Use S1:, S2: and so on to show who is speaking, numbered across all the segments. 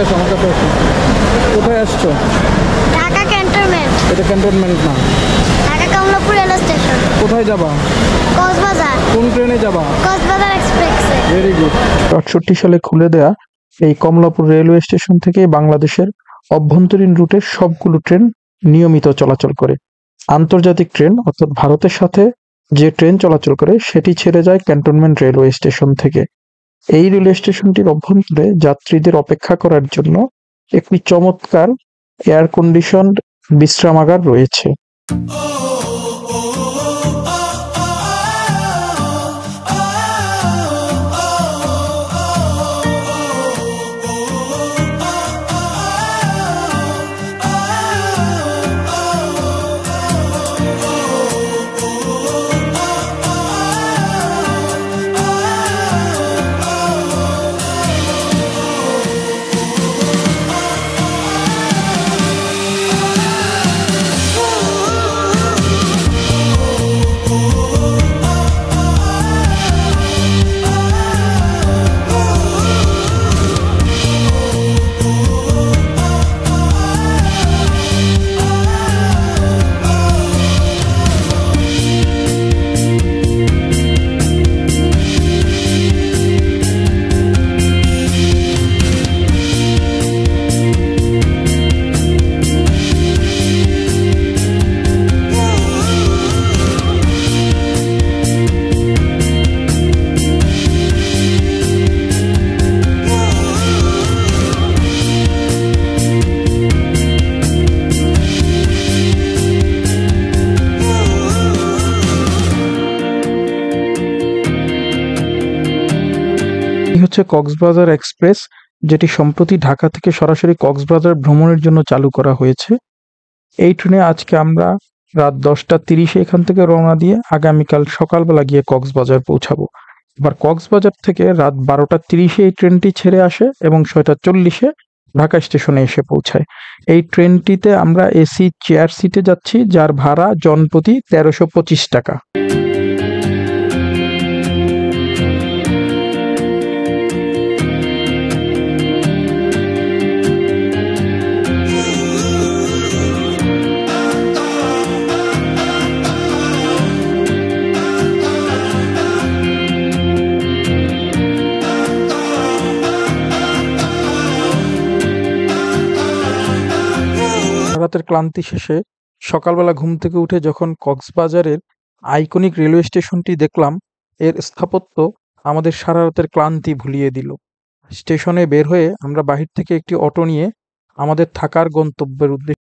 S1: আসো, আমার কাছে আসো। কোথায় আসছো?
S2: ঢাকা ক্যান্টনমেন্ট।
S1: এটা ক্যান্টনমেন্ট না,
S2: ঢাকা কমলাপুর রেল স্টেশন।
S1: কোথায় যাবা?
S2: কক্সবাজার।
S1: কোন ট্রেনে যাবা?
S2: কক্সবাজার এক্সপ্রেসে।
S1: Very good. 68 সালে খুলে দেয়া এই কমলাপুর রেলওয়ে স্টেশন থেকে বাংলাদেশের অভ্যন্তরীণ রুটের সবগুলো ট্রেন নিয়মিত চলাচল করে। আন্তর্জাতিক ট্রেন অর্থাৎ ভারতের সাথে যে ট্রেন চলাচল করে সেটি ছেড়ে যায় ক্যান্টনমেন্ট রেলওয়ে স্টেশন থেকে। এই রেলওয়ে স্টেশনটির অভ্যন্তরে যাত্রীদের অপেক্ষা করার জন্য একটি চমৎকার এয়ার কন্ডিশনড বিশ্রামাগার রয়েছে। হচ্ছে কক্সবাজার এক্সপ্রেস, যেটি সম্প্রতি ঢাকা থেকে সরাসরি কক্সবাজার ভ্রমণের জন্য চালু করা হয়েছে। এই ট্রেনে আজকে আমরা রাত 10:30 এখান থেকে রওনা দিয়ে আগামীকাল সকালবেলা গিয়ে কক্সবাজার পৌঁছাবো। এবার কক্সবাজার থেকে রাত 12:30 এই ট্রেনটি ছেড়ে আসে এবং 6:40 ঢাকা স্টেশনে এসে পৌঁছায়। এই ট্রেনটিতে আমরা এসি চেয়ার সিটে যাচ্ছি, যার ভাড়া জনপ্রতি 1325 টাকা। রাতের ক্লান্তি শেষে সকালবেলা ঘুম থেকে উঠে যখন কক্সবাজারের আইকনিক রেলওয়ে স্টেশনটি দেখলাম, এর স্থাপত্য আমাদের সারা রাতের ক্লান্তি ভুলিয়ে দিল। স্টেশনে বের হয়ে আমরা বাহির থেকে একটি অটো নিয়ে আমাদের থাকার গন্তব্যের উদ্দেশ্যে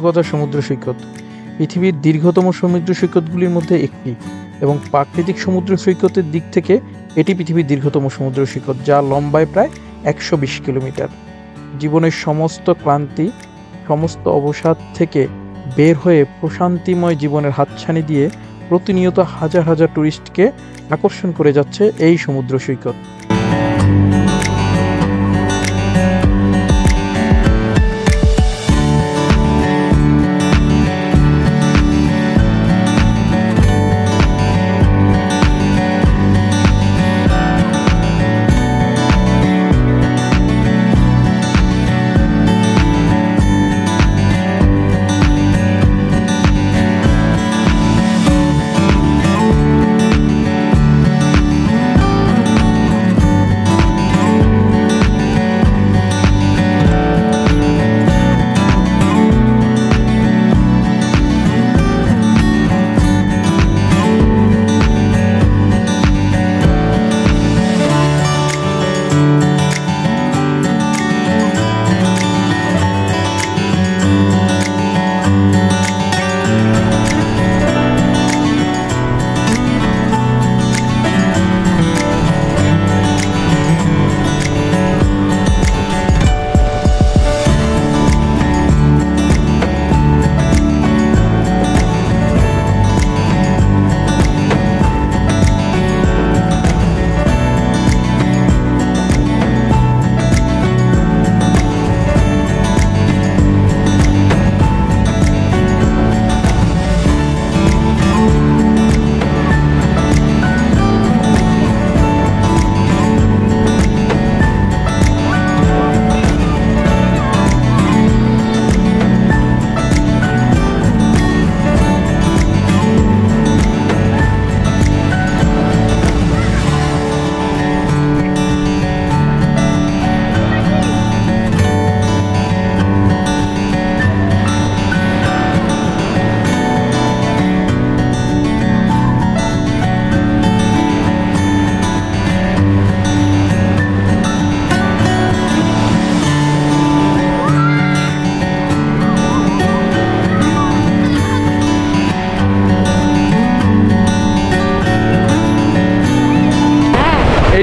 S1: কক্সবাজার সমুদ্র সৈকত পৃথিবীর দীর্ঘতম সমুদ্র সৈকতগুলির মধ্যে একটি এবং প্রাকৃতিক সমুদ্র সৈকতের দিক থেকে এটি পৃথিবীর দীর্ঘতম সমুদ্র সৈকত, যা লম্বায় প্রায় 120 কিলোমিটার। জীবনের সমস্ত ক্লান্তি, সমস্ত অবসাদ থেকে বের হয়ে প্রশান্তিময় জীবনের হাতছানি দিয়ে প্রতিনিয়ত হাজার হাজার টুরিস্টকে আকর্ষণ করে যাচ্ছে এই সমুদ্র সৈকত।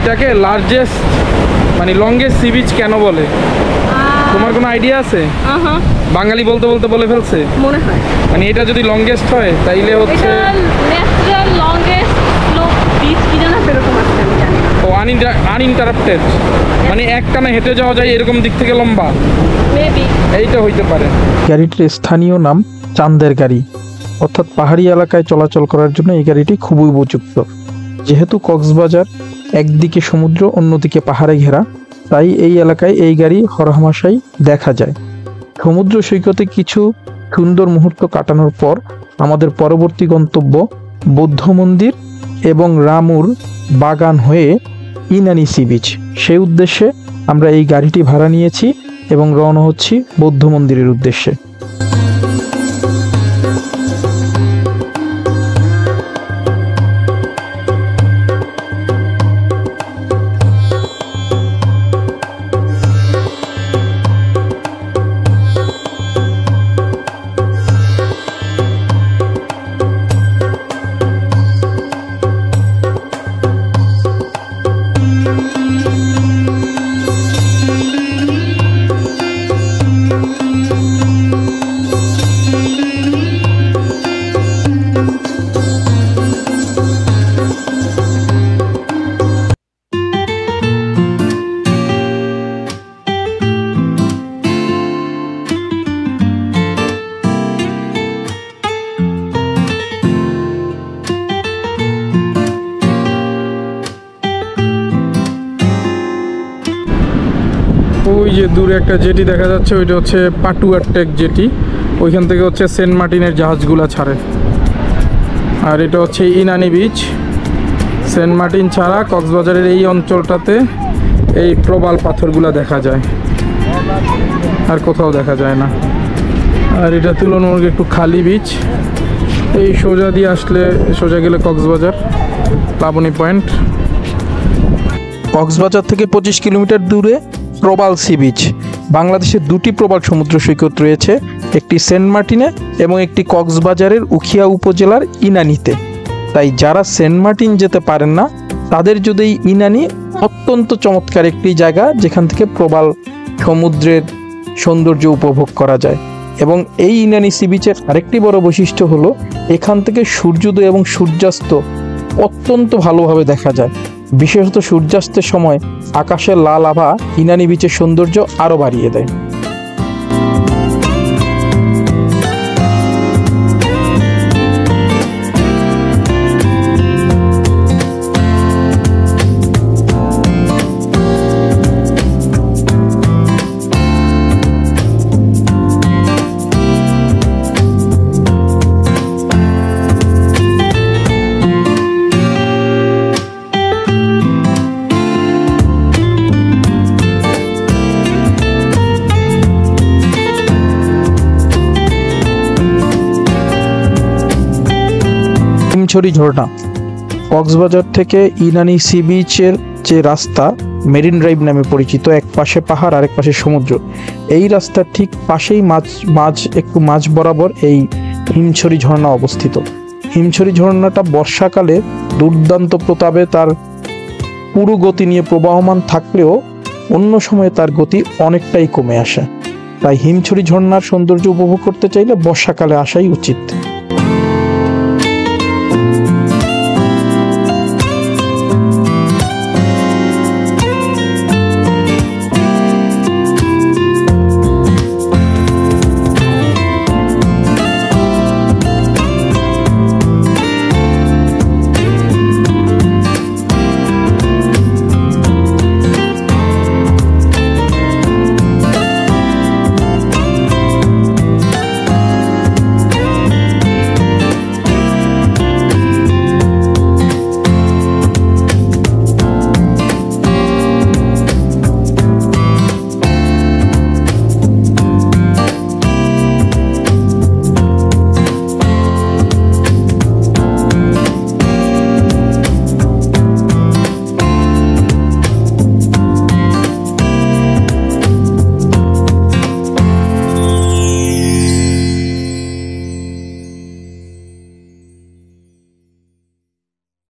S1: এটাকে লার্জেস্ট মানে লংগেস্ট সি বিচ কেন বলে? তোমার কোনো আইডিয়া আছে? বাঙালি বলতে বলতে বলে ফেলছে
S3: মনে হয়।
S1: মানে এটা যদি লংগেস্ট হয় তাইলে হচ্ছে
S3: ন্যাচারাল লংগেস্ট বিচ কি জানা এরকম আছে আমি জানি।
S1: ও আনইন্টারাপ্টেড মানে একটানা হেঁটে যাওয়া যায় এরকম দিক থেকে লম্বা
S3: মেবি
S1: এইটা হইতে পারে। গাড়িটির স্থানীয় নাম চাঁদের গাড়ি, অর্থাৎ পাহাড়ি এলাকায় চলাচল করার জন্য এই গাড়িটি খুবই উপযুক্ত। যেহেতু কক্সবাজার একদিকে সমুদ্র অন্যদিকে পাহাড়ে ঘেরা, তাই এই এলাকায় এই গাড়ি হরহামেশাই দেখা যায়। সমুদ্র সৈকতে কিছু সুন্দর মুহূর্ত কাটানোর পর আমাদের পরবর্তী গন্তব্য বৌদ্ধ মন্দির এবং রামুর বাগান হয়ে ইনানি সি বিচ। সেই উদ্দেশ্যে আমরা এই গাড়িটি ভাড়া নিয়েছি এবং রওনা হচ্ছি বৌদ্ধ মন্দিরের উদ্দেশ্যে। ওই যে দূরে একটা জেটি দেখা যাচ্ছে, ওইটা হচ্ছে পাটুয়ার টেক জেটি। ওইখান থেকে হচ্ছে সেন্ট মার্টিনের জাহাজগুলো ছাড়ে। আর এটা হচ্ছে ইনানি বিচ। সেন্ট মার্টিন ছাড়া কক্সবাজারের এই অঞ্চলটাতে এই প্রবাল পাথরগুলো দেখা যায়, আর কোথাও দেখা যায় না। আর এটা তুলনামূলক একটু খালি বিচ। এই সোজা দিয়ে আসলে সোজা গেলে কক্সবাজার লাবণী পয়েন্ট। কক্সবাজার থেকে 25 কিলোমিটার দূরে প্রবাল সি বিচ। বাংলাদেশে দুটি প্রবাল সমুদ্র সৈকত রয়েছে, একটি সেন্ট মার্টিনে এবং একটি কক্সবাজারের উখিয়া উপজেলার ইনানিতে। তাই যারা সেন্ট মার্টিন যেতে পারেন না তাদের যদি ইনানি অত্যন্ত চমৎকার একটি জায়গা, যেখান থেকে প্রবাল সমুদ্রের সৌন্দর্য উপভোগ করা যায়। এবং এই ইনানি সি বিচের আরেকটি বড় বৈশিষ্ট্য হলো এখান থেকে সূর্যোদয় এবং সূর্যাস্ত অত্যন্ত ভালোভাবে দেখা যায়। বিশেষত সূর্যাস্তের সময় আকাশের লাল আভা ইনানি বিচের সৌন্দর্য আরও বাড়িয়ে দেয়। হিমছড়ি ঝর্ণা। কক্সবাজার থেকে ইনানি সি বিচের যে রাস্তা মেরিন ড্রাইভ নামে পরিচিত, এক পাশে পাহাড় আরেক পাশে সমুদ্র, এই রাস্তার ঠিক পাশেই একটু মাঝ বরাবর এই হিমছড়ি ঝর্ণা অবস্থিত। হিমছড়ি ঝর্ণাটা বর্ষাকালে দুর্দান্ত প্রতাপে তার পুরো গতি নিয়ে প্রবাহমান থাকলেও অন্য সময়ে তার গতি অনেকটাই কমে আসে। তাই হিমছড়ি ঝর্ণার সৌন্দর্য উপভোগ করতে চাইলে বর্ষাকালে আসাই উচিত।